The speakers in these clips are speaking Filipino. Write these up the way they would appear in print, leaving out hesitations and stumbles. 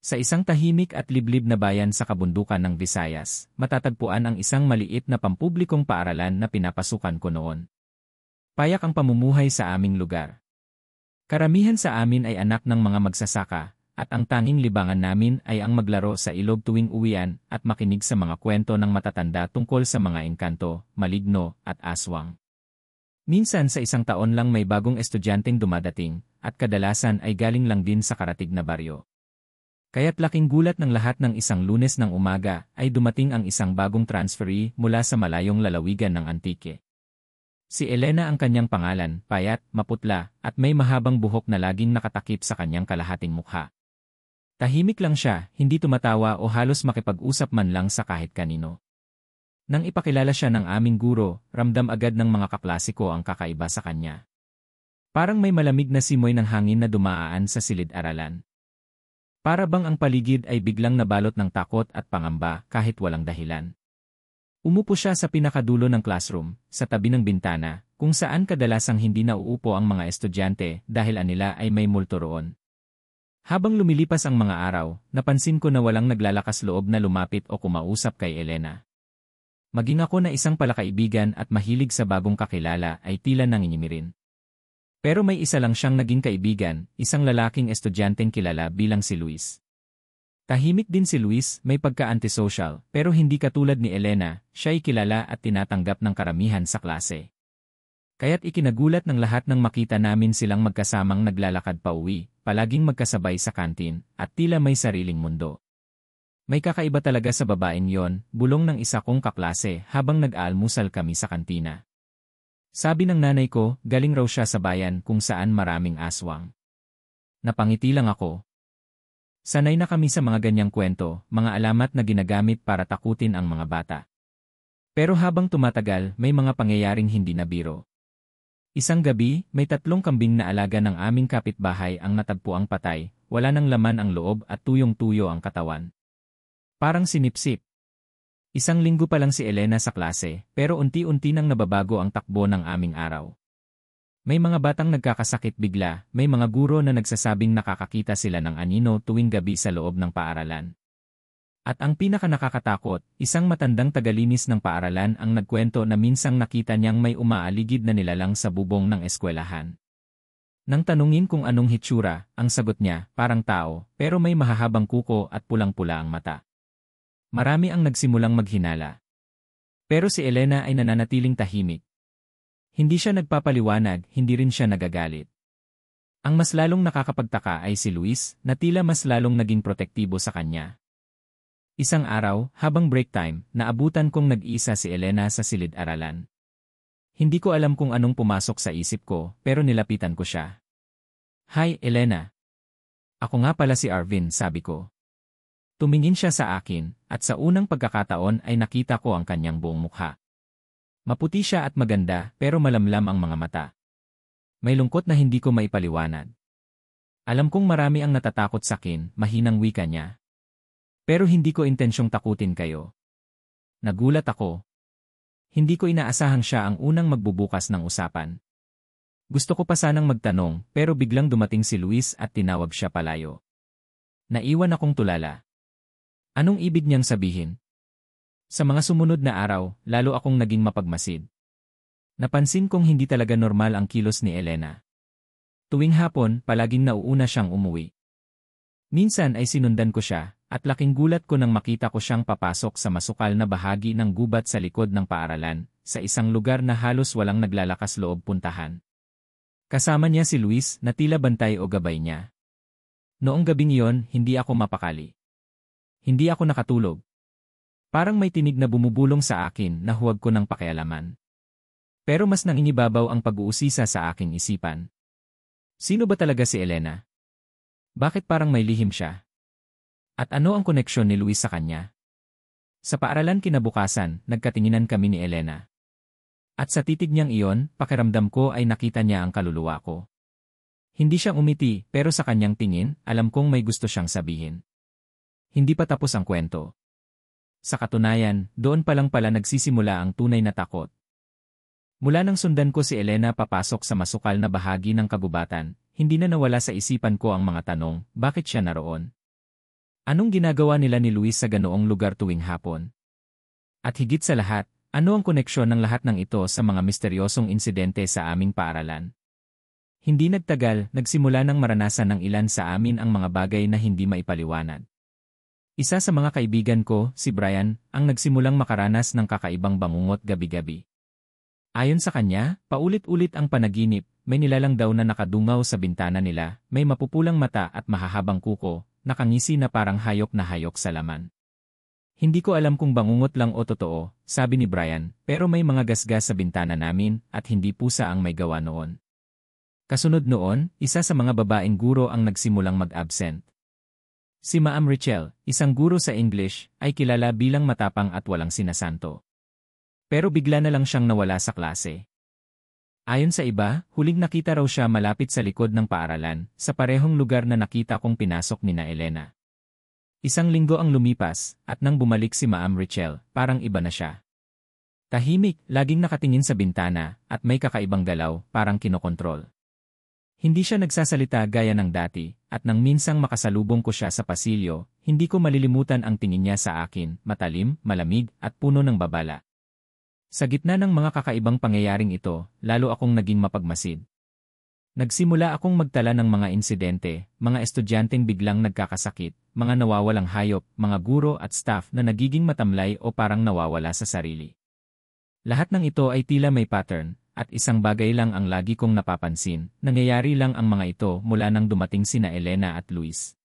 Sa isang tahimik at liblib na bayan sa kabundukan ng Visayas, matatagpuan ang isang maliit na pampublikong paaralan na pinapasukan ko noon. Payak ang pamumuhay sa aming lugar. Karamihan sa amin ay anak ng mga magsasaka, at ang tanging libangan namin ay ang maglaro sa ilog tuwing uwian at makinig sa mga kwento ng matatanda tungkol sa mga engkanto, maligno, at aswang. Minsan sa isang taon lang may bagong estudyanteng dumadating, at kadalasan ay galing lang din sa karatig na baryo. Kaya't laking gulat ng lahat ng isang Lunes ng umaga ay dumating ang isang bagong transferee mula sa malayong lalawigan ng Antique. Si Elena ang kanyang pangalan, payat, maputla, at may mahabang buhok na laging nakatakip sa kanyang kalahating mukha. Tahimik lang siya, hindi tumatawa o halos makipag-usap man lang sa kahit kanino. Nang ipakilala siya ng aming guro, ramdam agad ng mga kaklase ko ang kakaiba sa kanya. Parang may malamig na simoy ng hangin na dumaan sa silid-aralan. Para bang ang paligid ay biglang nabalot ng takot at pangamba kahit walang dahilan. Umupo siya sa pinakadulo ng classroom, sa tabi ng bintana, kung saan kadalasang hindi nauupo ang mga estudyante dahil anila ay may multo roon. Habang lumilipas ang mga araw, napansin ko na walang naglalakas loob na lumapit o kumausap kay Elena. Maging ako na isang palakaibigan at mahilig sa bagong kakilala ay tila nangingimirin. Pero may isa lang siyang naging kaibigan, isang lalaking estudyanteng kilala bilang si Luis. Tahimik din si Luis, may pagka-antisocial, pero hindi katulad ni Elena, siya ay kilala at tinatanggap ng karamihan sa klase. Kaya't ikinagulat ng lahat nang makita namin silang magkasamang naglalakad pauwi, palaging magkasabay sa kantin, at tila may sariling mundo. May kakaiba talaga sa babaeng yon, bulong ng isa kong kaklase habang nag-aalmusal kami sa kantina. Sabi ng nanay ko, galing raw siya sa bayan kung saan maraming aswang. Napangiti lang ako. Sanay na kami sa mga ganyang kwento, mga alamat na ginagamit para takutin ang mga bata. Pero habang tumatagal, may mga pangyayaring hindi na biro. Isang gabi, may 3 kambing na alaga ng aming kapitbahay ang natagpuang patay, wala nang laman ang loob at tuyong-tuyo ang katawan. Parang sinipsip. Isang linggo pa lang si Elena sa klase, pero unti-unti nang nababago ang takbo ng aming araw. May mga batang nagkakasakit bigla, may mga guro na nagsasabing nakakakita sila ng anino tuwing gabi sa loob ng paaralan. At ang pinaka-nakakatakot, isang matandang tagalinis ng paaralan ang nagkwento na minsang nakita niyang may umaaligid na nilalang sa bubong ng eskwelahan. Nang tanungin kung anong hitsura, ang sagot niya, parang tao, pero may mahahabang kuko at pulang-pula ang mata. Marami ang nagsimulang maghinala. Pero si Elena ay nananatiling tahimik. Hindi siya nagpapaliwanag, hindi rin siya nagagalit. Ang mas lalong nakakapagtaka ay si Luis, na tila mas lalong naging protektibo sa kanya. Isang araw, habang break time, naabutan kong nag-iisa si Elena sa silid-aralan. Hindi ko alam kung anong pumasok sa isip ko, pero nilapitan ko siya. "Hi, Elena." "Ako nga pala si Arvin," sabi ko. Tumingin siya sa akin, at sa unang pagkakataon ay nakita ko ang kanyang buong mukha. Maputi siya at maganda, pero malamlam ang mga mata. May lungkot na hindi ko maipaliwanag. Alam kong marami ang natatakot sa akin, mahinang wika niya. Pero hindi ko intensyong takutin kayo. Nagulat ako. Hindi ko inaasahang siya ang unang magbubukas ng usapan. Gusto ko pa sanang magtanong, pero biglang dumating si Luis at tinawag siya palayo. Naiwan akong tulala. Anong ibig niyang sabihin? Sa mga sumunod na araw, lalo akong naging mapagmasid. Napansin kong hindi talaga normal ang kilos ni Elena. Tuwing hapon, palaging nauuna siyang umuwi. Minsan ay sinundan ko siya, at laking gulat ko nang makita ko siyang papasok sa masukal na bahagi ng gubat sa likod ng paaralan, sa isang lugar na halos walang naglalakas loob puntahan. Kasama niya si Luis na tila bantay o gabay niya. Noong gabing iyon, hindi ako mapakali. Hindi ako nakatulog. Parang may tinig na bumubulong sa akin na huwag ko nang pakialaman. Pero mas nangingibabaw ang pag-uusisa sa aking isipan. Sino ba talaga si Elena? Bakit parang may lihim siya? At ano ang koneksyon ni Luis sa kanya? Sa paaralan kinabukasan, nagkatinginan kami ni Elena. At sa titig niyang iyon, pakiramdam ko ay nakita niya ang kaluluwa ko. Hindi siya umiti, pero sa kanyang tingin, alam kong may gusto siyang sabihin. Hindi pa tapos ang kwento. Sa katunayan, doon pa lang pala nagsisimula ang tunay na takot. Mula nang sundan ko si Elena papasok sa masukal na bahagi ng kagubatan, hindi na nawala sa isipan ko ang mga tanong, bakit siya naroon? Anong ginagawa nila ni Luis sa ganoong lugar tuwing hapon? At higit sa lahat, ano ang koneksyon ng lahat ng ito sa mga misteryosong insidente sa aming paaralan? Hindi nagtagal, nagsimula ng maranasan ng ilan sa amin ang mga bagay na hindi maipaliwanag. Isa sa mga kaibigan ko, si Brian, ang nagsimulang makaranas ng kakaibang bangungot gabi-gabi. Ayon sa kanya, paulit-ulit ang panaginip, may nilalang daw na nakadungaw sa bintana nila, may mapupulang mata at mahahabang kuko, nakangisi na parang hayop na hayok sa laman. Hindi ko alam kung bangungot lang o totoo, sabi ni Brian, pero may mga gasgas sa bintana namin at hindi pusa ang may gawa noon. Kasunod noon, isa sa mga babaeng guro ang nagsimulang mag-absent. Si Ma'am Richelle, isang guro sa English, ay kilala bilang matapang at walang sinasanto. Pero bigla na lang siyang nawala sa klase. Ayon sa iba, huling nakita raw siya malapit sa likod ng paaralan, sa parehong lugar na nakita kong pinasok ni na Elena. Isang linggo ang lumipas, at nang bumalik si Ma'am Richelle, parang iba na siya. Tahimik, laging nakatingin sa bintana, at may kakaibang galaw, parang kinokontrol. Hindi siya nagsasalita gaya ng dati, at nang minsang makasalubong ko siya sa pasilyo, hindi ko malilimutan ang tingin niya sa akin, matalim, malamig, at puno ng babala. Sa gitna ng mga kakaibang pangyayaring ito, lalo akong naging mapagmasid. Nagsimula akong magtala ng mga insidente, mga estudyanteng biglang nagkakasakit, mga nawawalang hayop, mga guro at staff na nagiging matamlay o parang nawawala sa sarili. Lahat ng ito ay tila may pattern, at isang bagay lang ang lagi kong napapansin, nangyayari lang ang mga ito mula nang dumating sina Elena at Luis.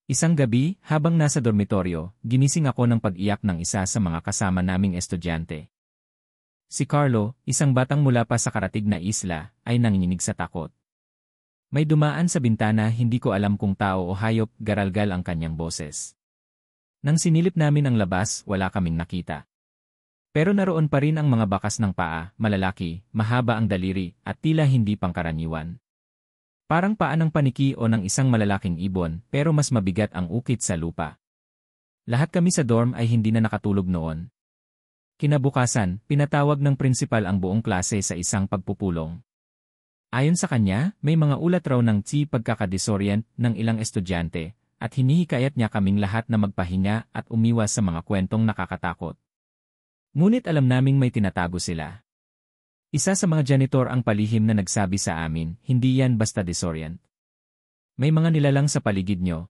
Isang gabi, habang nasa dormitoryo, ginising ako ng pag-iyak ng isa sa mga kasama naming estudyante. Si Carlo, isang batang mula pa sa karatig na isla, ay nanginginig sa takot. May dumaan sa bintana, hindi ko alam kung tao o hayop, garalgal ang kanyang boses. Nang sinilip namin ang labas, wala kaming nakita. Pero naroon pa rin ang mga bakas ng paa, malalaki, mahaba ang daliri, at tila hindi pangkaraniwan. Parang paa ng paniki o ng isang malalaking ibon, pero mas mabigat ang ukit sa lupa. Lahat kami sa dorm ay hindi na nakatulog noon. Kinabukasan, pinatawag ng prinsipal ang buong klase sa isang pagpupulong. Ayon sa kanya, may mga ulat raw ng pagkakadisorient ng ilang estudyante, at hinihikayat niya kaming lahat na magpahinga at umiwas sa mga kwentong nakakatakot. Ngunit alam naming may tinatago sila. Isa sa mga janitor ang palihim na nagsabi sa amin, hindi yan basta disorient. May mga nilalang sa paligid nyo.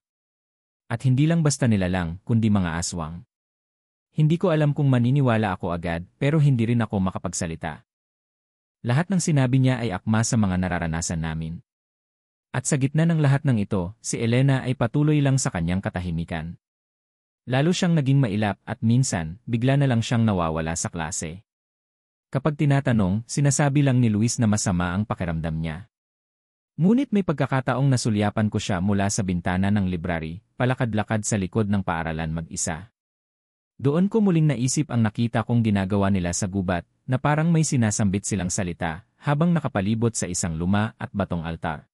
At hindi lang basta nilalang, kundi mga aswang. Hindi ko alam kung maniniwala ako agad, pero hindi rin ako makapagsalita. Lahat ng sinabi niya ay akma sa mga nararanasan namin. At sa gitna ng lahat ng ito, si Elena ay patuloy lang sa kanyang katahimikan. Lalo siyang naging mailap at minsan, bigla na lang siyang nawawala sa klase. Kapag tinatanong, sinasabi lang ni Luis na masama ang pakiramdam niya. Ngunit may pagkakataong nasulyapan ko siya mula sa bintana ng library, palakad-lakad sa likod ng paaralan mag-isa. Doon ko muling naisip ang nakita kong ginagawa nila sa gubat, na parang may sinasambit silang salita, habang nakapalibot sa isang luma at batong altar.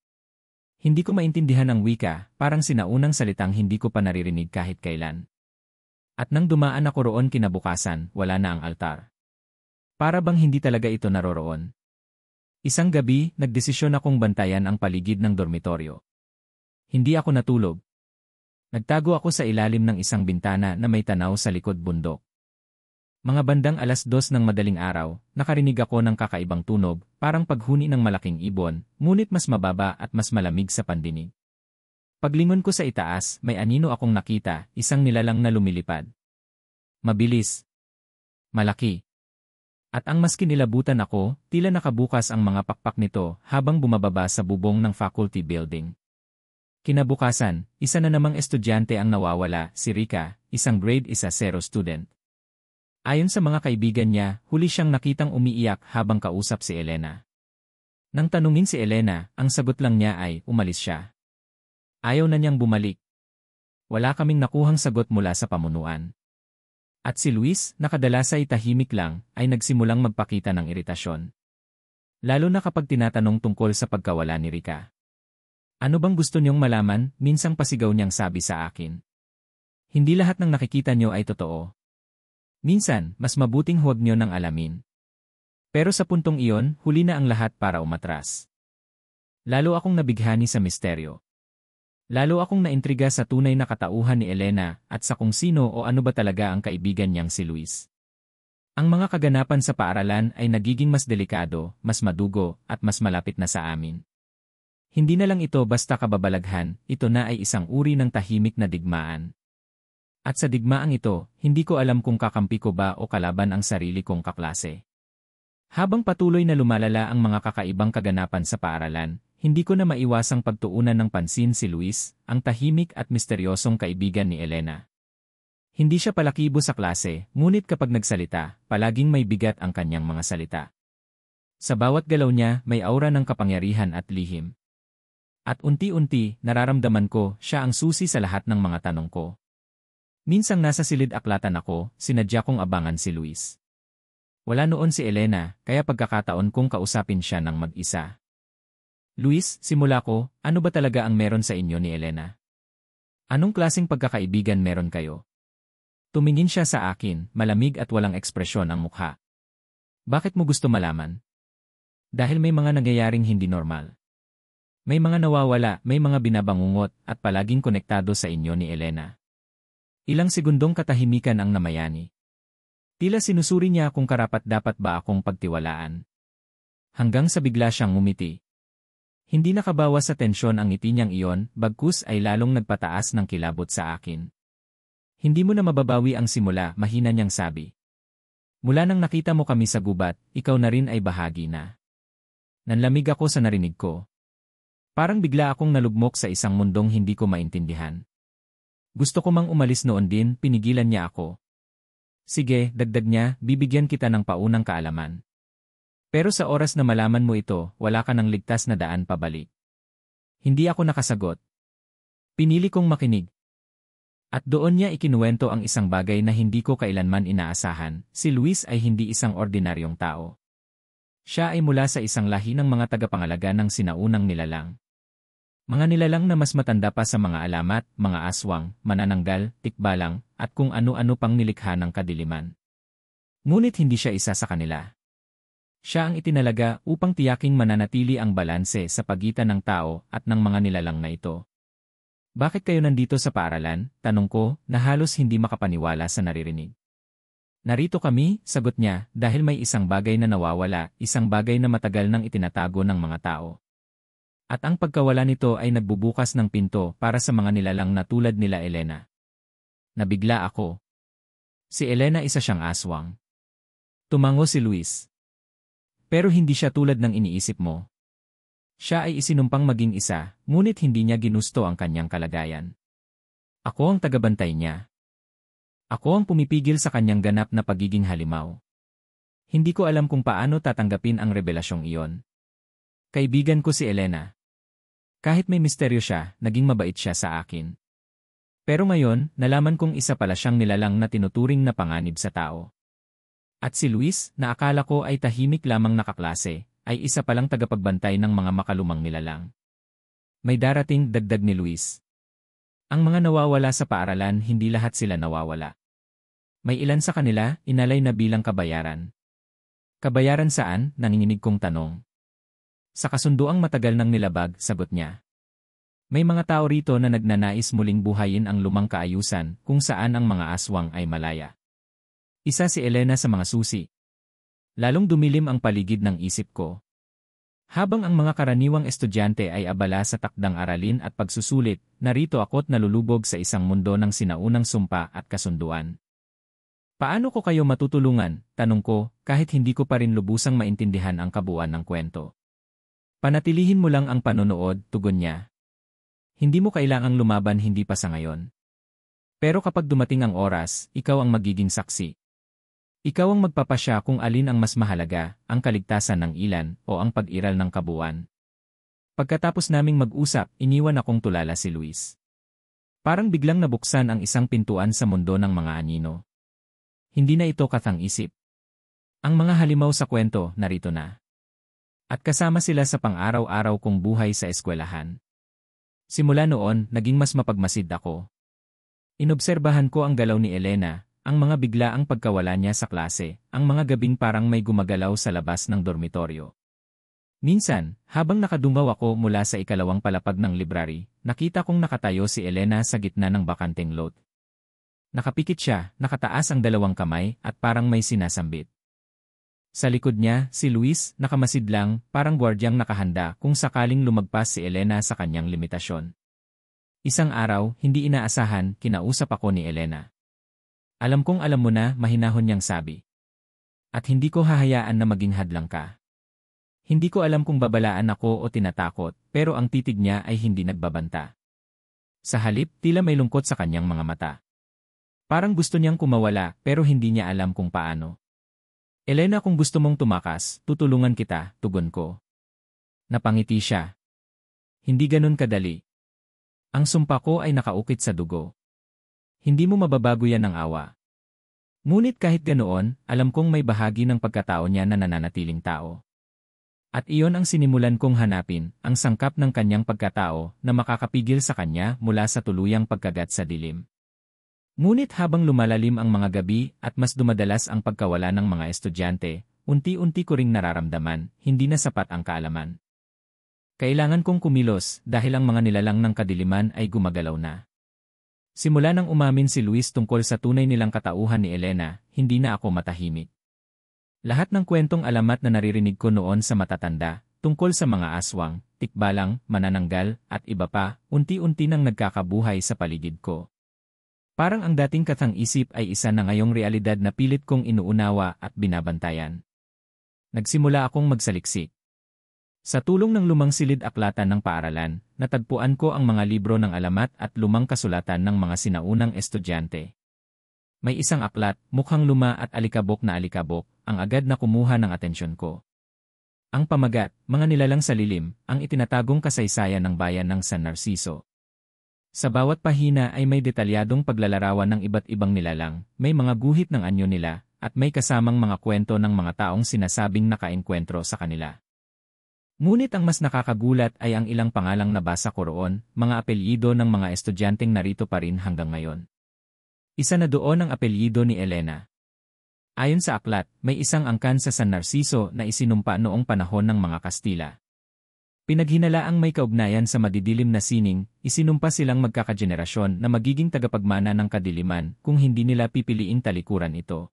Hindi ko maintindihan ang wika, parang sinaunang salitang hindi ko pa naririnig kahit kailan. At nang dumaan ako roon kinabukasan, wala na ang altar. Para bang hindi talaga ito naroroon. Isang gabi, nagdesisyon akong bantayan ang paligid ng dormitoryo. Hindi ako natulog. Nagtago ako sa ilalim ng isang bintana na may tanaw sa likod bundok. Mga bandang 2:00 ng madaling araw, nakarinig ako ng kakaibang tunog, parang paghuni ng malaking ibon, ngunit mas mababa at mas malamig sa pandinig. Paglingon ko sa itaas, may anino akong nakita, isang nilalang na lumilipad. Mabilis. Malaki. At ang mas kinilabutan ako, tila nakabukas ang mga pakpak nito habang bumababa sa bubong ng faculty building. Kinabukasan, isa na namang estudyante ang nawawala, si Rika, isang grade 1 0 student. Ayon sa mga kaibigan niya, huli siyang nakitang umiiyak habang kausap si Elena. Nang tanungin si Elena, ang sagot lang niya ay, umalis siya. Ayaw na niyang bumalik. Wala kaming nakuhang sagot mula sa pamunuan. At si Luis, nakadalas ay tahimik lang, ay nagsimulang magpakita ng iritasyon. Lalo na kapag tinatanong tungkol sa pagkawala ni Rika. Ano bang gusto niyong malaman? Minsang pasigaw niyang sabi sa akin. Hindi lahat ng nakikita niyo ay totoo. Minsan, mas mabuting huwag niyo nang alamin. Pero sa puntong iyon, huli na ang lahat para umatras. Lalo akong nabighani sa misteryo. Lalo akong naintriga sa tunay na katauhan ni Elena at sa kung sino o ano ba talaga ang kaibigan niyang si Luis. Ang mga kaganapan sa paaralan ay nagiging mas delikado, mas madugo, at mas malapit na sa amin. Hindi na lang ito basta kababalaghan, ito na ay isang uri ng tahimik na digmaan. At sa digmaang ito, hindi ko alam kung kakampi ko ba o kalaban ang sarili kong kaklase. Habang patuloy na lumalala ang mga kakaibang kaganapan sa paaralan, hindi ko na maiwasang pagtuunan ng pansin si Luis, ang tahimik at misteryosong kaibigan ni Elena. Hindi siya palakibo sa klase, ngunit kapag nagsalita, palaging may bigat ang kanyang mga salita. Sa bawat galaw niya, may aura ng kapangyarihan at lihim. At unti-unti, nararamdaman ko, siya ang susi sa lahat ng mga tanong ko. Minsang nasa silid-aklatan ako, sinadya kong abangan si Luis. Wala noon si Elena, kaya pagkakataon kong kausapin siya ng mag-isa. Luis, simula ko, ano ba talaga ang meron sa inyo ni Elena? Anong klaseng pagkakaibigan meron kayo? Tumingin siya sa akin, malamig at walang ekspresyon ang mukha. Bakit mo gusto malaman? Dahil may mga nangyayaring hindi normal. May mga nawawala, may mga binabangungot, at palaging konektado sa inyo ni Elena. Ilang segundong katahimikan ang namayani. Tila sinusuri niya kung karapat-dapat ba akong pagtiwalaan. Hanggang sa bigla siyang ngumiti. Hindi nakabawas sa tensyon ang ngiti niyang iyon, bagkus ay lalong nagpataas ng kilabot sa akin. Hindi mo na mababawi ang simula, mahina niyang sabi. Mula nang nakita mo kami sa gubat, ikaw na rin ay bahagi na. Nanlamig ako sa narinig ko. Parang bigla akong nalugmok sa isang mundong hindi ko maintindihan. Gusto ko mang umalis noon din, pinigilan niya ako. Sige, dagdag niya, bibigyan kita ng paunang kaalaman. Pero sa oras na malaman mo ito, wala ka ng ligtas na daan pabalik. Hindi ako nakasagot. Pinili kong makinig. At doon niya ikinuwento ang isang bagay na hindi ko kailanman inaasahan, si Luis ay hindi isang ordinaryong tao. Siya ay mula sa isang lahi ng mga tagapangalaga ng sinaunang nilalang. Mga nilalang na mas matanda pa sa mga alamat, mga aswang, manananggal, tikbalang, at kung ano-ano pang nilikha ng kadiliman. Ngunit hindi siya isa sa kanila. Siya ang itinalaga upang tiyaking mananatili ang balanse sa pagitan ng tao at ng mga nilalang na ito. Bakit kayo nandito sa paaralan? Tanong ko, na halos hindi makapaniwala sa naririnig. Narito kami, sagot niya, dahil may isang bagay na nawawala, isang bagay na matagal nang itinatago ng mga tao. At ang pagkawala nito ay nagbubukas ng pinto para sa mga nilalang na tulad nila Elena. Nabigla ako. Si Elena isa siyang aswang. Tumango si Luis. Pero hindi siya tulad ng iniisip mo. Siya ay isinumpang maging isa, ngunit hindi niya ginusto ang kanyang kalagayan. Ako ang tagabantay niya. Ako ang pumipigil sa kanyang ganap na pagiging halimaw. Hindi ko alam kung paano tatanggapin ang revelasyong iyon. Kaibigan ko si Elena. Kahit may misteryo siya, naging mabait siya sa akin. Pero ngayon, nalaman kong isa pala siyang nilalang na tinuturing na panganib sa tao. At si Luis, na akala ko ay tahimik lamang na kaklase, ay isa palang tagapagbantay ng mga makalumang nilalang. May darating, dagdag ni Luis. Ang mga nawawala sa paaralan, hindi lahat sila nawawala. May ilan sa kanila, inalay na bilang kabayaran. Kabayaran saan? Nanginginig kong tanong. Sa kasunduang matagal ng nilabag, sagot niya. May mga tao rito na nagnanais muling buhayin ang lumang kaayusan kung saan ang mga aswang ay malaya. Isa si Elena sa mga susi. Lalong dumilim ang paligid ng isip ko. Habang ang mga karaniwang estudyante ay abala sa takdang aralin at pagsusulit, narito ako't nalulubog sa isang mundo ng sinaunang sumpa at kasunduan. Paano ko kayo matutulungan? Tanong ko, kahit hindi ko pa rin lubusang maintindihan ang kabuuan ng kwento. Panatilihin mo lang ang panonood, tugon niya. Hindi mo kailangang lumaban hindi pa sa ngayon. Pero kapag dumating ang oras, ikaw ang magiging saksi. Ikaw ang magpapasya kung alin ang mas mahalaga, ang kaligtasan ng ilan o ang pag-iral ng kabuuan. Pagkatapos naming mag-usap, iniwan akong tulala si Luis. Parang biglang nabuksan ang isang pintuan sa mundo ng mga anino. Hindi na ito katang-isip. Ang mga halimaw sa kwento, narito na. At kasama sila sa pang-araw-araw kong buhay sa eskwelahan. Simula noon, naging mas mapagmasid ako. Inobserbahan ko ang galaw ni Elena, ang mga biglaang pagkawala niya sa klase, ang mga gabing parang may gumagalaw sa labas ng dormitoryo. Minsan, habang nakadungaw ako mula sa ikalawang palapag ng library, nakita kong nakatayo si Elena sa gitna ng bakanteng lot. Nakapikit siya, nakataas ang dalawang kamay at parang may sinasambit. Sa likod niya, si Luis, nakamasidlang, parang gwardyang nakahanda kung sakaling lumagpas si Elena sa kanyang limitasyon. Isang araw, hindi inaasahan, kinausap ako ni Elena. Alam kong alam mo na, mahinahon niyang sabi. At hindi ko hahayaan na maging hadlang ka. Hindi ko alam kung babalaan ako o tinatakot, pero ang titig niya ay hindi nagbabanta. Sa halip, tila may lungkot sa kanyang mga mata. Parang gusto niyang kumawala, pero hindi niya alam kung paano. Elena, kung gusto mong tumakas, tutulungan kita, tugon ko. Napangiti siya. Hindi ganun kadali. Ang sumpa ko ay nakaukit sa dugo. Hindi mo mababago yan ng awa. Ngunit kahit ganoon, alam kong may bahagi ng pagkatao niya na nananatiling tao. At iyon ang sinimulan kong hanapin, ang sangkap ng kanyang pagkatao na makakapigil sa kanya mula sa tuluyang pagkagat sa dilim. Ngunit habang lumalalim ang mga gabi at mas dumadalas ang pagkawala ng mga estudyante, unti-unti ko ring nararamdaman, hindi na sapat ang kaalaman. Kailangan kong kumilos dahil ang mga nilalang ng kadiliman ay gumagalaw na. Simula nang umamin si Luis tungkol sa tunay nilang katauhan ni Elena, hindi na ako matahimik. Lahat ng kwentong alamat na naririnig ko noon sa matatanda, tungkol sa mga aswang, tikbalang, manananggal, at iba pa, unti-unti nang nagkakabuhay sa paligid ko. Parang ang dating kathang-isip ay isa na ngayong realidad na pilit kong inuunawa at binabantayan. Nagsimula akong magsaliksik. Sa tulong ng lumang silid-aklatan ng paaralan, natagpuan ko ang mga libro ng alamat at lumang kasulatan ng mga sinaunang estudyante. May isang aklat, mukhang luma at alikabok na alikabok, ang agad na kumuha ng atensyon ko. Ang pamagat, mga nilalang sa lilim, ang itinatagong kasaysayan ng bayan ng San Narciso. Sa bawat pahina ay may detalyadong paglalarawan ng iba't ibang nilalang, may mga guhit ng anyo nila, at may kasamang mga kwento ng mga taong sinasabing nakaenkwentro sa kanila. Ngunit ang mas nakakagulat ay ang ilang pangalang nabasa ko roon, mga apelyido ng mga estudyanteng narito pa rin hanggang ngayon. Isa na doon ang apelyido ni Elena. Ayon sa aklat, may isang angkan sa San Narciso na isinumpa noong panahon ng mga Kastila. Pinaghinalaang may kaugnayan sa madidilim na sining, isinumpa silang magkakajenerasyon na magiging tagapagmana ng kadiliman kung hindi nila pipiliing talikuran ito.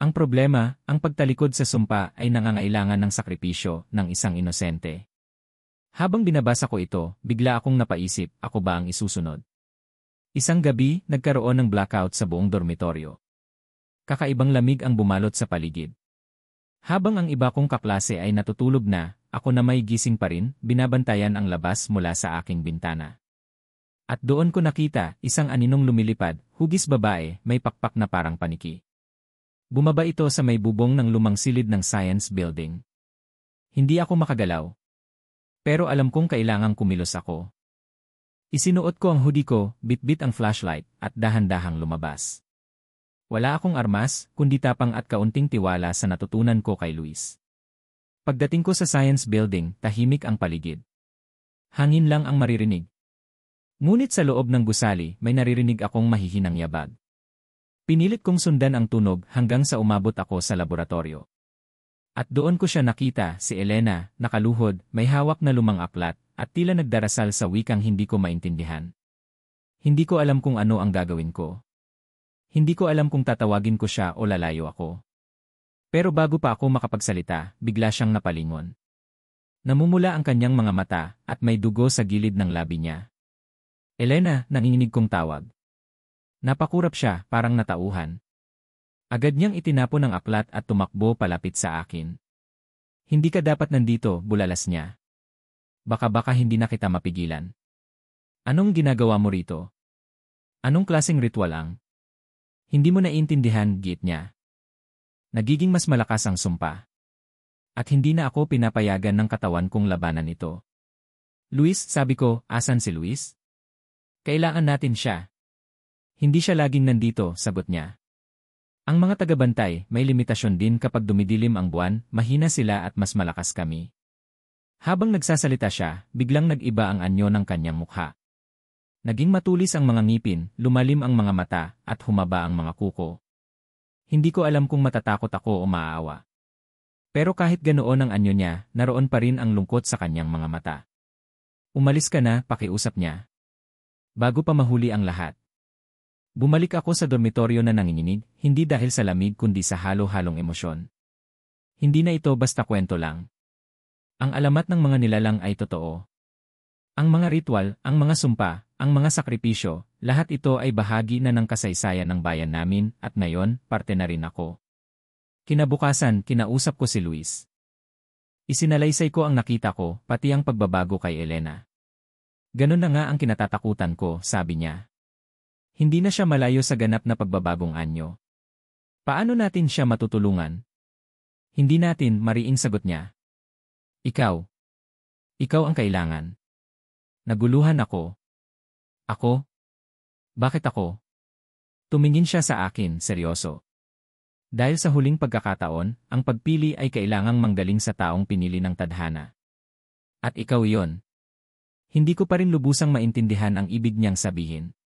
Ang problema, ang pagtalikod sa sumpa ay nangangailangan ng sakripisyo ng isang inosente. Habang binabasa ko ito, bigla akong napaisip, ako ba ang isusunod? Isang gabi, nagkaroon ng blackout sa buong dormitoryo. Kakaibang lamig ang bumalot sa paligid. Habang ang iba kong kaklase ay natutulog na, ako na may gising pa rin, binabantayan ang labas mula sa aking bintana. At doon ko nakita, isang aninong lumilipad, hugis babae, may pakpak na parang paniki. Bumaba ito sa may bubong ng lumang silid ng science building. Hindi ako makagalaw. Pero alam kong kailangang kumilos ako. Isinuot ko ang hoodie ko, bitbit ang flashlight, at dahan-dahang lumabas. Wala akong armas, kundi tapang at kaunting tiwala sa natutunan ko kay Luis. Pagdating ko sa science building, tahimik ang paligid. Hangin lang ang maririnig. Ngunit sa loob ng gusali, may naririnig akong mahihinang yabag. Pinilit kong sundan ang tunog hanggang sa umabot ako sa laboratorio. At doon ko siya nakita, si Elena, nakaluhod, may hawak na lumang aklat, at tila nagdarasal sa wikang hindi ko maintindihan. Hindi ko alam kung ano ang gagawin ko. Hindi ko alam kung tatawagin ko siya o lalayo ako. Pero bago pa ako makapagsalita, bigla siyang napalingon. Namumula ang kanyang mga mata, at may dugo sa gilid ng labi niya. Elena, nanginginig kong tawag. Napakurap siya, parang natauhan. Agad niyang itinapon ang aklat at tumakbo palapit sa akin. Hindi ka dapat nandito, bulalas niya. Baka hindi na kita mapigilan. Anong ginagawa mo rito? Anong klaseng ritual ang? Hindi mo naiintindihan, giit niya. Nagiging mas malakas ang sumpa. At hindi na ako pinapayagan ng katawan kong labanan ito. Luis, sabi ko, asan si Luis? Kailangan natin siya. Hindi siya laging nandito, sagot niya. Ang mga tagabantay, may limitasyon din kapag dumidilim ang buwan, mahina sila at mas malakas kami. Habang nagsasalita siya, biglang nag-iba ang anyo ng kanyang mukha. Naging matulis ang mga ngipin, lumalim ang mga mata, at humaba ang mga kuko. Hindi ko alam kung matatakot ako o maaawa. Pero kahit ganoon ang anyo niya, naroon pa rin ang lungkot sa kanyang mga mata. Umalis ka na, pakiusap niya. Bago pa mahuli ang lahat. Bumalik ako sa dormitoryo na nanginginig, hindi dahil sa lamig kundi sa halo-halong emosyon. Hindi na ito basta kwento lang. Ang alamat ng mga nilalang ay totoo. Ang mga ritual, ang mga sumpa, ang mga sakripisyo, lahat ito ay bahagi na ng kasaysayan ng bayan namin at ngayon, parte na rin ako. Kinabukasan, kinausap ko si Luis. Isinalaysay ko ang nakita ko, pati ang pagbabago kay Elena. Ganun na nga ang kinatatakutan ko, sabi niya. Hindi na siya malayo sa ganap na pagbabagong anyo. Paano natin siya matutulungan? Hindi natin, mariing sagot niya. Ikaw. Ikaw ang kailangan. Naguluhan ako. Ako? Bakit ako? Tumingin siya sa akin, seryoso. Dahil sa huling pagkakataon, ang pagpili ay kailangang manggaling sa taong pinili ng tadhana. At ikaw yon. Hindi ko pa rin lubusang maintindihan ang ibig niyang sabihin.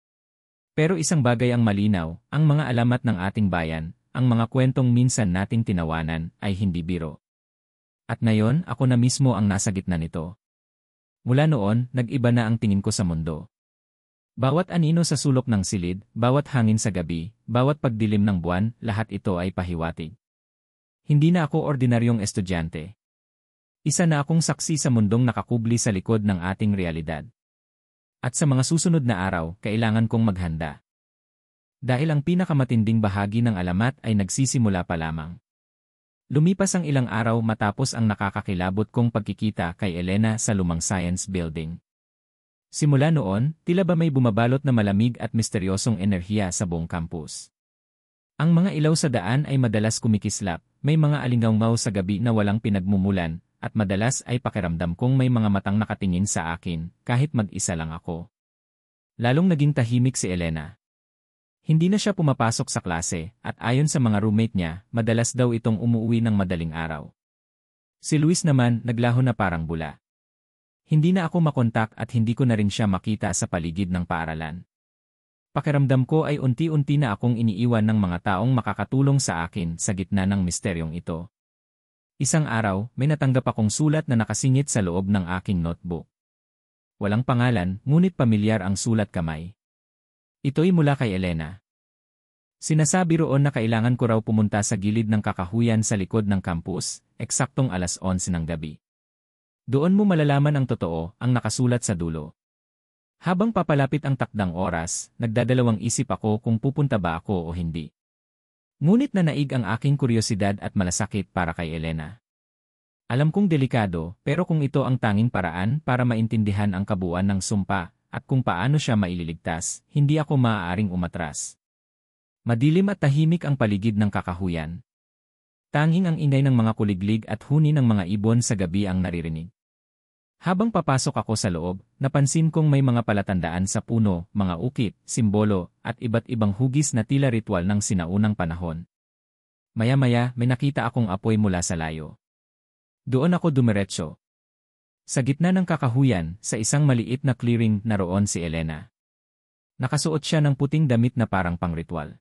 Pero isang bagay ang malinaw, ang mga alamat ng ating bayan, ang mga kwentong minsan nating tinawanan, ay hindi biro. At ngayon, ako na mismo ang nasa gitna nito. Mula noon, nag-iba na ang tingin ko sa mundo. Bawat anino sa sulok ng silid, bawat hangin sa gabi, bawat pagdilim ng buwan, lahat ito ay pahiwatig. Hindi na ako ordinaryong estudyante. Isa na akong saksi sa mundong nakakubli sa likod ng ating realidad. At sa mga susunod na araw, kailangan kong maghanda. Dahil ang pinakamatinding bahagi ng alamat ay nagsisimula pa lamang. Lumipas ang ilang araw matapos ang nakakakilabot kong pagkikita kay Elena sa lumang science building. Simula noon, tila ba may bumabalot na malamig at misteryosong enerhiya sa buong campus. Ang mga ilaw sa daan ay madalas kumikislap, may mga alingaw sa gabi na walang pinagmumulan, at madalas ay pakiramdam kong may mga matang nakatingin sa akin, kahit mag-isa lang ako. Lalong naging tahimik si Elena. Hindi na siya pumapasok sa klase, at ayon sa mga roommate niya, madalas daw itong umuwi ng madaling araw. Si Luis naman, naglaho na parang bula. Hindi na ako makontak at hindi ko na rin siya makita sa paligid ng paaralan. Pakiramdam ko ay unti-unti na akong iniiwan ng mga taong makakatulong sa akin sa gitna ng misteryong ito. Isang araw, may natanggap akong sulat na nakasingit sa loob ng aking notebook. Walang pangalan, ngunit pamilyar ang sulat kamay. Ito'y mula kay Elena. Sinasabi roon na kailangan ko raw pumunta sa gilid ng kakahuyan sa likod ng campus, eksaktong 11:00 ng gabi. Doon mo malalaman ang totoo, ang nakasulat sa dulo. Habang papalapit ang takdang oras, nagdadalawang isip ako kung pupunta ba ako o hindi. Ngunit nanaig ang aking kuryosidad at malasakit para kay Elena. Alam kong delikado, pero kung ito ang tanging paraan para maintindihan ang kabuuan ng sumpa, at kung paano siya maililigtas, hindi ako maaaring umatras. Madilim at tahimik ang paligid ng kakahuyan. Tanging ang ingay ng mga kuliglig at huni ng mga ibon sa gabi ang naririnig. Habang papasok ako sa loob, napansin kong may mga palatandaan sa puno, mga ukit, simbolo, at iba't ibang hugis na tila ritual ng sinaunang panahon. Maya-maya, may nakita akong apoy mula sa layo. Doon ako dumiretso. Sa gitna ng kakahuyan, sa isang maliit na clearing, naroon si Elena. Nakasuot siya ng puting damit na parang pang-ritual.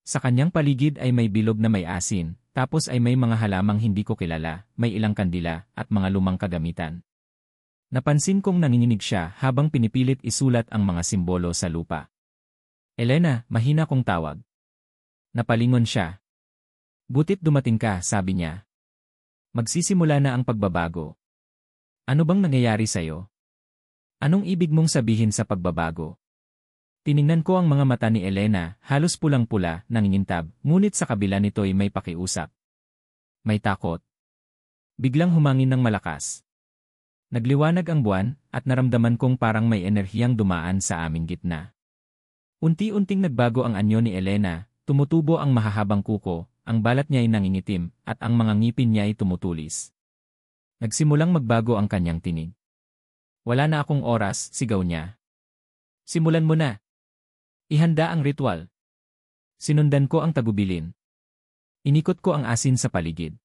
Sa kanyang paligid ay may bilog na may asin, tapos ay may mga halamang hindi ko kilala, may ilang kandila, at mga lumang kagamitan. Napansin kong nanginginig siya habang pinipilit isulat ang mga simbolo sa lupa. Elena, mahina kong tawag. Napalingon siya. Butit dumating ka, sabi niya. Magsisimula na ang pagbabago. Ano bang nangyayari sa'yo? Anong ibig mong sabihin sa pagbabago? Tiningnan ko ang mga mata ni Elena, halos pulang-pula, nangingintab, ngunit sa kabila nito'y may pakiusap. May takot. Biglang humangin ng malakas. Nagliwanag ang buwan, at naramdaman kong parang may enerhiyang dumaan sa aming gitna. Unti-unting nagbago ang anyo ni Elena, tumutubo ang mahahabang kuko, ang balat niya ay nangingitim, at ang mga ngipin niya ay tumutulis. Nagsimulang magbago ang kanyang tinig. Wala na akong oras, sigaw niya. Simulan mo na. Ihanda ang ritual. Sinundan ko ang tagubilin. Inikot ko ang asin sa paligid.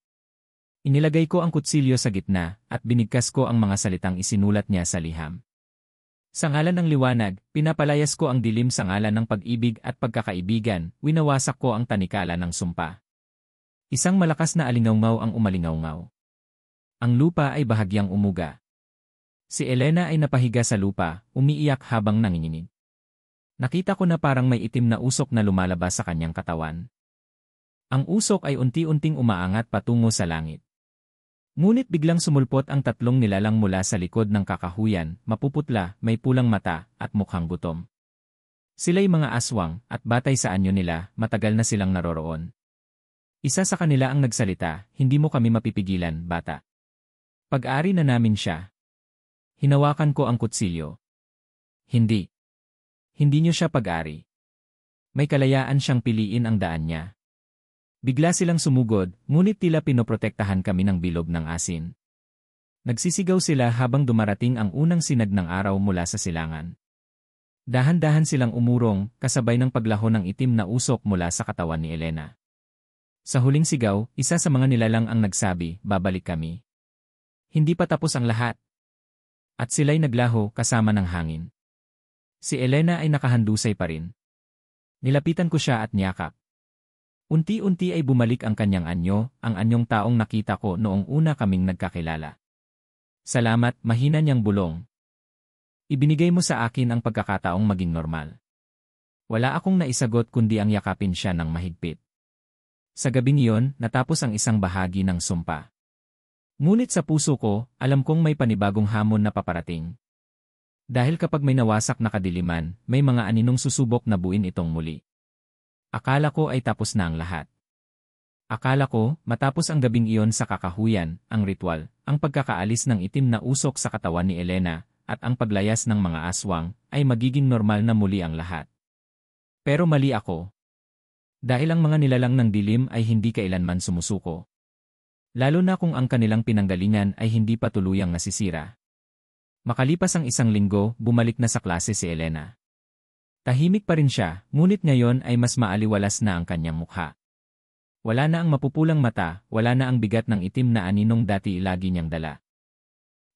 Inilagay ko ang kutsilyo sa gitna, at binigkas ko ang mga salitang isinulat niya sa liham. Sa ngalan ng liwanag, pinapalayas ko ang dilim sa ngalan ng pag-ibig at pagkakaibigan, winawasak ko ang tanikala ng sumpa. Isang malakas na alingawngaw ang umalingawngaw. Ang lupa ay bahagyang umuga. Si Elena ay napahiga sa lupa, umiiyak habang nanginginig. Nakita ko na parang may itim na usok na lumalabas sa kanyang katawan. Ang usok ay unti-unting umaangat patungo sa langit. Ngunit biglang sumulpot ang tatlong nilalang mula sa likod ng kakahuyan, mapuputla, may pulang mata, at mukhang gutom. Sila'y mga aswang, at batay sa anyo nila, matagal na silang naroroon. Isa sa kanila ang nagsalita, "Hindi mo kami mapipigilan, bata. Pag-ari na namin siya." Hinawakan ko ang kutsilyo. Hindi. Hindi niyo siya pag-ari. May kalayaan siyang piliin ang daan niya. Bigla silang sumugod, ngunit tila pinoprotektahan kami ng bilog ng asin. Nagsisigaw sila habang dumarating ang unang sinag ng araw mula sa silangan. Dahan-dahan silang umurong, kasabay ng paglaho ng itim na usok mula sa katawan ni Elena. Sa huling sigaw, isa sa mga nilalang ang nagsabi, "Babalik kami." Hindi pa tapos ang lahat. At sila'y naglaho kasama ng hangin. Si Elena ay nakahandusay pa rin. Nilapitan ko siya at niyakap. Unti-unti ay bumalik ang kanyang anyo, ang anyong taong nakita ko noong una kaming nagkakilala. "Salamat," mahina niyang bulong. "Ibinigay mo sa akin ang pagkakataong maging normal." Wala akong naisagot kundi ang yakapin siya ng mahigpit. Sa gabing iyon, natapos ang isang bahagi ng sumpa. Ngunit sa puso ko, alam kong may panibagong hamon na paparating. Dahil kapag may nawasak na kadiliman, may mga aninong susubok na buuin itong muli. Akala ko ay tapos na ang lahat. Akala ko, matapos ang gabing iyon sa kakahuyan, ang ritual, ang pagkakaalis ng itim na usok sa katawan ni Elena, at ang paglayas ng mga aswang, ay magiging normal na muli ang lahat. Pero mali ako. Dahil ang mga nilalang ng dilim ay hindi kailanman sumusuko. Lalo na kung ang kanilang pinanggalingan ay hindi pa tuluyang nasisira. Makalipas ang isang linggo, bumalik na sa klase si Elena. Tahimik pa rin siya, ngunit ngayon ay mas maaliwalas na ang kanyang mukha. Wala na ang mapupulang mata, wala na ang bigat ng itim na aninong dati lagi niyang dala.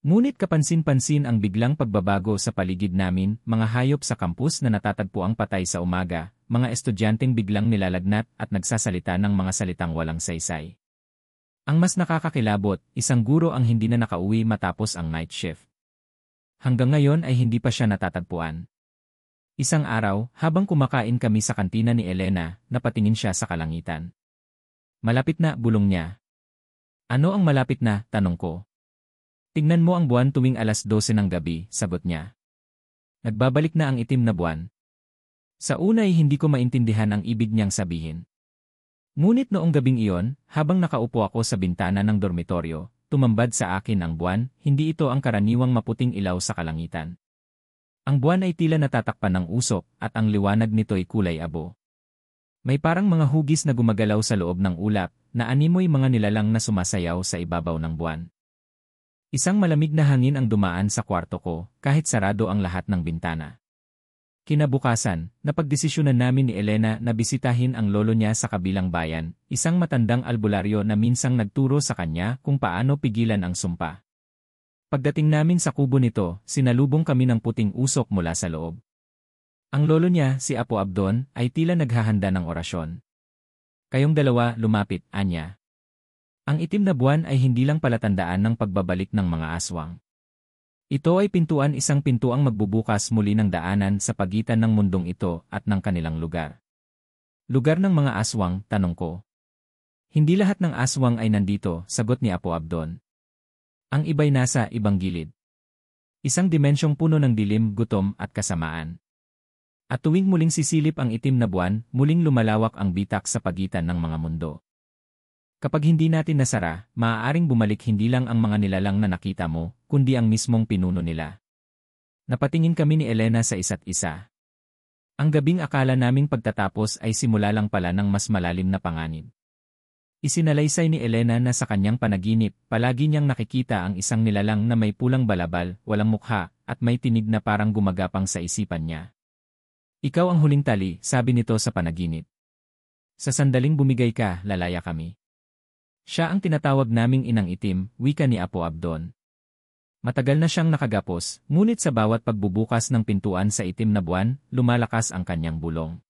Ngunit kapansin-pansin ang biglang pagbabago sa paligid namin, mga hayop sa kampus na natatagpuang patay sa umaga, mga estudyanteng biglang nilalagnat at nagsasalita ng mga salitang walang saysay. Ang mas nakakakilabot, isang guro ang hindi na nakauwi matapos ang night shift. Hanggang ngayon ay hindi pa siya natatagpuan. Isang araw, habang kumakain kami sa kantina ni Elena, napatingin siya sa kalangitan. "Malapit na," bulong niya. "Ano ang malapit na?" tanong ko. "Tignan mo ang buwan tuwing alas 12 ng gabi," sagot niya. Nagbabalik na ang itim na buwan. Sa una ay hindi ko maintindihan ang ibig niyang sabihin. Ngunit noong gabing iyon, habang nakaupo ako sa bintana ng dormitoryo, tumambad sa akin ang buwan, hindi ito ang karaniwang maputing ilaw sa kalangitan. Ang buwan ay tila natatakpan ng usok at ang liwanag nito ay kulay abo. May parang mga hugis na gumagalaw sa loob ng ulap, na animoy mga nilalang na sumasayaw sa ibabaw ng buwan. Isang malamig na hangin ang dumaan sa kwarto ko, kahit sarado ang lahat ng bintana. Kinabukasan, napagdesisyonan namin ni Elena na bisitahin ang lolo niya sa kabilang bayan, isang matandang albularyo na minsang nagturo sa kanya kung paano pigilan ang sumpa. Pagdating namin sa kubo nito, sinalubong kami ng puting usok mula sa loob. Ang lolo niya, si Apo Abdon, ay tila naghahanda ng orasyon. "Kayong dalawa, lumapit," anya. Ang itim na buwan ay hindi lang palatandaan ng pagbabalik ng mga aswang. Ito ay pintuan, isang pintuang magbubukas muli ng daanan sa pagitan ng mundong ito at ng kanilang lugar. "Lugar ng mga aswang?" tanong ko. "Hindi lahat ng aswang ay nandito," sagot ni Apo Abdon. "Ang iba'y nasa ibang gilid. Isang dimensyong puno ng dilim, gutom at kasamaan. At tuwing muling sisilip ang itim na buwan, muling lumalawak ang bitak sa pagitan ng mga mundo. Kapag hindi natin nasara, maaaring bumalik hindi lang ang mga nilalang na nakita mo, kundi ang mismong pinuno nila." Napatingin kami ni Elena sa isa't isa. Ang gabing akala naming pagtatapos ay simula lang pala ng mas malalim na panganib. Isinalaysay ni Elena na sa kanyang panaginip, palagi niyang nakikita ang isang nilalang na may pulang balabal, walang mukha, at may tinig na parang gumagapang sa isipan niya. "Ikaw ang huling tali," sabi nito sa panaginip. "Sa sandaling bumigay ka, lalaya kami." Siya ang tinatawag naming inang itim, wika ni Apo Abdon. Matagal na siyang nakagapos, ngunit sa bawat pagbubukas ng pintuan sa itim na buwan, lumalakas ang kanyang bulong.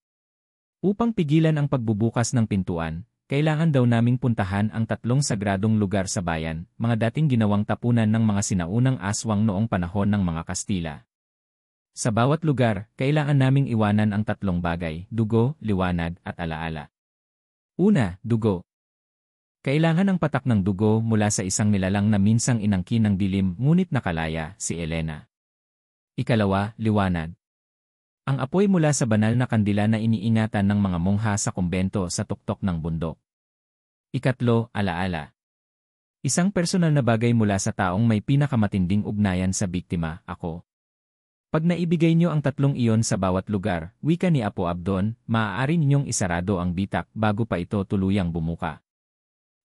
Upang pigilan ang pagbubukas ng pintuan, kailangan daw naming puntahan ang 3 sagradong lugar sa bayan, mga dating ginawang tapunan ng mga sinaunang aswang noong panahon ng mga Kastila. Sa bawat lugar, kailangan naming iwanan ang 3 bagay: dugo, liwanag, at alaala. Una, dugo. Kailangan ang patak ng dugo mula sa isang nilalang na minsang inangkin ng dilim ngunit nakalaya, si Elena. Ikalawa, liwanag. Ang apoy mula sa banal na kandila na iniingatan ng mga mongha sa kumbento sa tuktok ng bundok. Ikatlo, alaala. Isang personal na bagay mula sa taong may pinakamatinding ugnayan sa biktima, ako. Pag naibigay niyo ang 3 iyon sa bawat lugar, wika ni Apo Abdon, maaari ninyong isarado ang bitak bago pa ito tuluyang bumuka.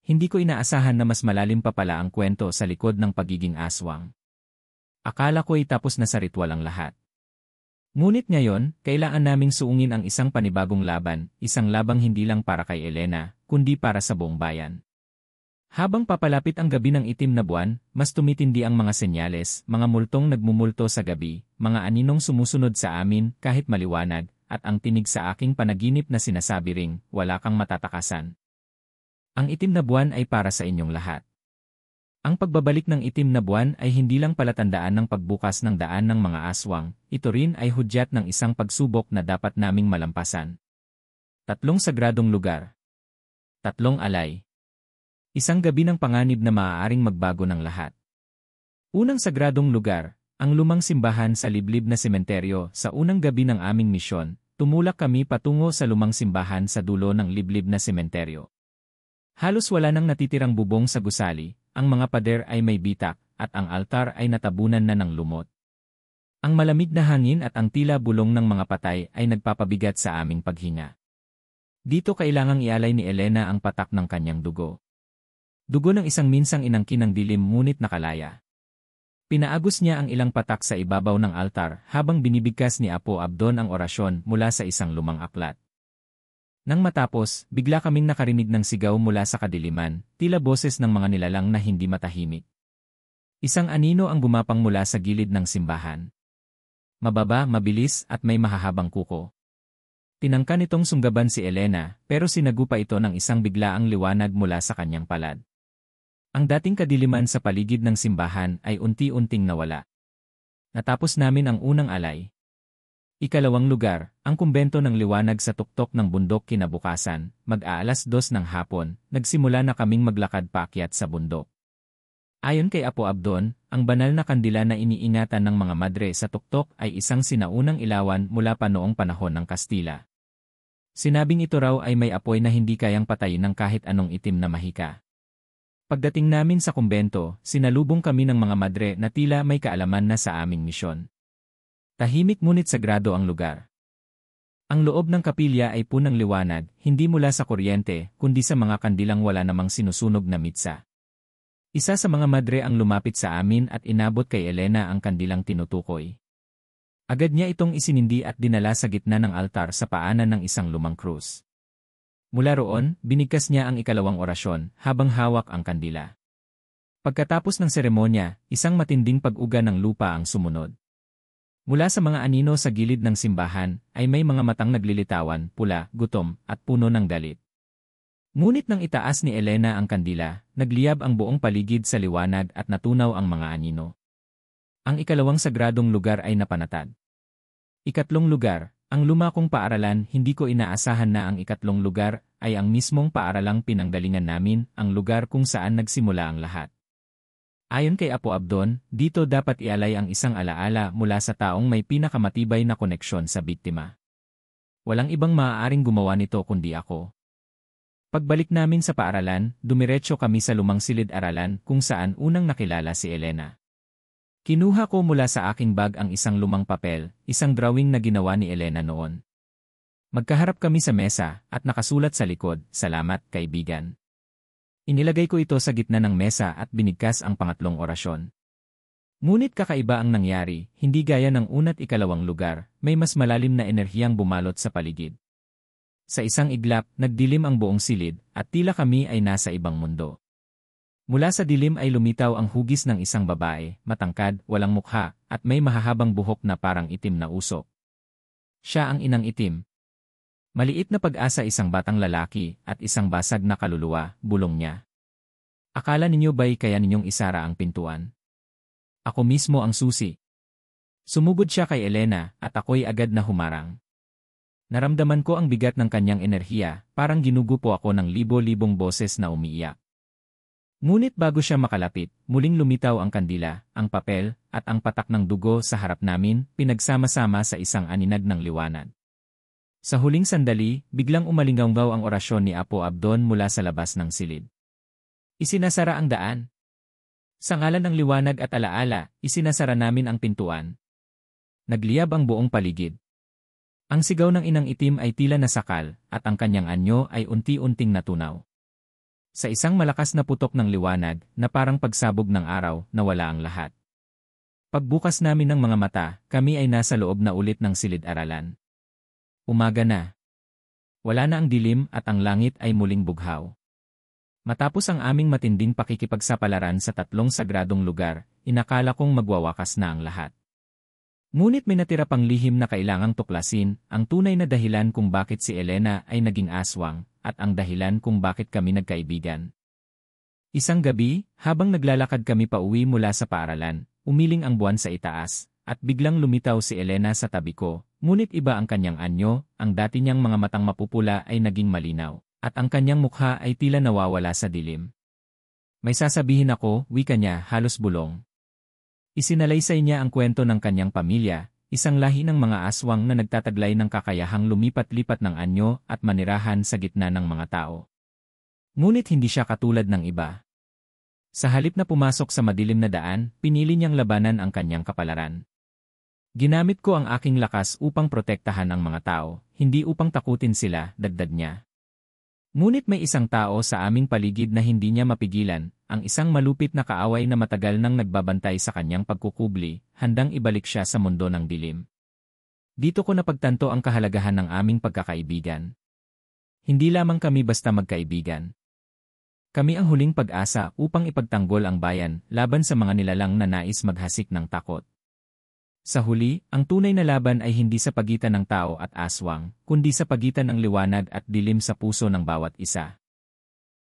Hindi ko inaasahan na mas malalim pa pala ang kwento sa likod ng pagiging aswang. Akala ko'y tapos na sa ritual ang lahat. Ngunit ngayon, kailangan naming suungin ang isang panibagong laban, isang labang hindi lang para kay Elena, kundi para sa buong bayan. Habang papalapit ang gabi ng itim na buwan, mas tumitindi ang mga senyales, mga multong nagmumulto sa gabi, mga aninong sumusunod sa amin kahit maliwanag, at ang tinig sa aking panaginip na sinasabi ring, wala kang matatakasan. Ang itim na buwan ay para sa inyong lahat. Ang pagbabalik ng itim na buwan ay hindi lang palatandaan ng pagbukas ng daan ng mga aswang, ito rin ay hudyat ng isang pagsubok na dapat naming malampasan. 3 sagradong lugar. 3 alay. Isang gabi ng panganib na maaaring magbago ng lahat. Unang sagradong lugar, ang lumang simbahan sa liblib na sementeryo. Sa unang gabi ng aming misyon, tumulak kami patungo sa lumang simbahan sa dulo ng liblib na sementeryo. Halos wala nang natitirang bubong sa gusali. Ang mga pader ay may bitak, at ang altar ay natabunan na ng lumot. Ang malamig na hangin at ang tila bulong ng mga patay ay nagpapabigat sa aming paghinga. Dito kailangang ialay ni Elena ang patak ng kanyang dugo. Dugo ng isang minsang inangkin ng dilim ngunit nakalaya. Pinaagos niya ang ilang patak sa ibabaw ng altar habang binibigkas ni Apo Abdon ang orasyon mula sa isang lumang aklat. Nang matapos, bigla kaming nakarinig ng sigaw mula sa kadiliman, tila boses ng mga nilalang na hindi matahimik. Isang anino ang gumapang mula sa gilid ng simbahan. Mababa, mabilis, at may mahahabang kuko. Tinangkan itong sunggaban si Elena, pero sinagupa ito ng isang biglaang liwanag mula sa kanyang palad. Ang dating kadiliman sa paligid ng simbahan ay unti-unting nawala. Natapos namin ang unang alay. Ikalawang lugar, ang kumbento ng liwanag sa tuktok ng bundok. Kinabukasan, mag-aalas 2 ng hapon, nagsimula na kaming maglakad paakyat sa bundok. Ayon kay Apo Abdon, ang banal na kandila na iniingatan ng mga madre sa tuktok ay isang sinaunang ilawan mula pa noong panahon ng Kastila. Sinabing ito raw ay may apoy na hindi kayang patayin ng kahit anong itim na mahika. Pagdating namin sa kumbento, sinalubong kami ng mga madre na tila may kaalaman na sa aming misyon. Tahimik ngunit sagrado ang lugar. Ang loob ng kapilya ay punang liwanag, hindi mula sa kuryente, kundi sa mga kandilang wala namang sinusunog na mitsa. Isa sa mga madre ang lumapit sa amin at inabot kay Elena ang kandilang tinutukoy. Agad niya itong isinindi at dinala sa gitna ng altar sa paanan ng isang lumang krus. Mula roon, binigkas niya ang ikalawang orasyon habang hawak ang kandila. Pagkatapos ng seremonya, isang matinding pag-uga ng lupa ang sumunod. Mula sa mga anino sa gilid ng simbahan, ay may mga matang naglilitawan, pula, gutom, at puno ng galit. Ngunit nang itaas ni Elena ang kandila, nagliyab ang buong paligid sa liwanag at natunaw ang mga anino. Ang ikalawang sagradong lugar ay napanatag. Ikatlong lugar, ang luma kong paaralan. Hindi ko inaasahan na ang ikatlong lugar ay ang mismong paaralang pinanggalingan namin, ang lugar kung saan nagsimula ang lahat. Ayon kay Apo Abdon, dito dapat ialay ang isang alaala mula sa taong may pinakamatibay na koneksyon sa biktima. Walang ibang maaaring gumawa nito kundi ako. Pagbalik namin sa paaralan, dumiretso kami sa lumang silid-aralan kung saan unang nakilala si Elena. Kinuha ko mula sa aking bag ang isang lumang papel, isang drawing na ginawa ni Elena noon. Magkaharap kami sa mesa at nakasulat sa likod, "Salamat, kaibigan." Inilagay ko ito sa gitna ng mesa at binigkas ang pangatlong orasyon. Ngunit kakaiba ang nangyari, hindi gaya ng una't ikalawang lugar, may mas malalim na enerhiyang bumalot sa paligid. Sa isang iglap, nagdilim ang buong silid, at tila kami ay nasa ibang mundo. Mula sa dilim ay lumitaw ang hugis ng isang babae, matangkad, walang mukha, at may mahahabang buhok na parang itim na usok. Siya ang inang itim. Maliit na pag-asa, isang batang lalaki at isang basag na kaluluwa, bulong niya. Akala ninyo ba'y kaya ninyong isara ang pintuan? Ako mismo ang susi. Sumugod siya kay Elena at ako'y agad na humarang. Naramdaman ko ang bigat ng kanyang enerhiya, parang ginugupo ako ng libo-libong boses na umiiyak. Ngunit bago siya makalapit, muling lumitaw ang kandila, ang papel, at ang patak ng dugo sa harap namin, pinagsama-sama sa isang aninag ng liwanag. Sa huling sandali, biglang umalinggaw ang orasyon ni Apo Abdon mula sa labas ng silid. Isinasara ang daan. Sa ngalan ng liwanag at alaala, isinasara namin ang pintuan. Nagliyab ang buong paligid. Ang sigaw ng inang itim ay tila nasakal, at ang kanyang anyo ay unti-unting natunaw. Sa isang malakas na putok ng liwanag, na parang pagsabog ng araw, nawala ang lahat. Pagbukas namin ng mga mata, kami ay nasa loob na ulit ng silid-aralan. Umaga na. Wala na ang dilim at ang langit ay muling bughaw. Matapos ang aming matinding pakikipagsapalaran sa 3 sagradong lugar, inakala kong magwawakas na ang lahat. Ngunit may natira pang lihim na kailangang tuklasin, ang tunay na dahilan kung bakit si Elena ay naging aswang, at ang dahilan kung bakit kami nagkaibigan. Isang gabi, habang naglalakad kami pauwi mula sa paaralan, umiling ang buwan sa itaas, at biglang lumitaw si Elena sa tabi ko, ngunit iba ang kanyang anyo, ang dati niyang mga matang mapupula ay naging malinaw, at ang kanyang mukha ay tila nawawala sa dilim. May sasabihin ako, wika niya, halos bulong. Isinalaysay niya ang kwento ng kanyang pamilya, isang lahi ng mga aswang na nagtataglay ng kakayahang lumipat-lipat ng anyo at manirahan sa gitna ng mga tao. Ngunit hindi siya katulad ng iba. Sa halip na pumasok sa madilim na daan, pinili niyang labanan ang kanyang kapalaran. Ginamit ko ang aking lakas upang protektahan ang mga tao, hindi upang takutin sila, dagdag niya. Ngunit may isang tao sa aming paligid na hindi niya mapigilan, ang isang malupit na kaaway na matagal nang nagbabantay sa kanyang pagkukubli, handang ibalik siya sa mundo ng dilim. Dito ko napagtanto ang kahalagahan ng aming pagkakaibigan. Hindi lamang kami basta magkaibigan. Kami ang huling pag-asa upang ipagtanggol ang bayan laban sa mga nilalang na nais maghasik ng takot. Sa huli, ang tunay na laban ay hindi sa pagitan ng tao at aswang, kundi sa pagitan ng liwanag at dilim sa puso ng bawat isa.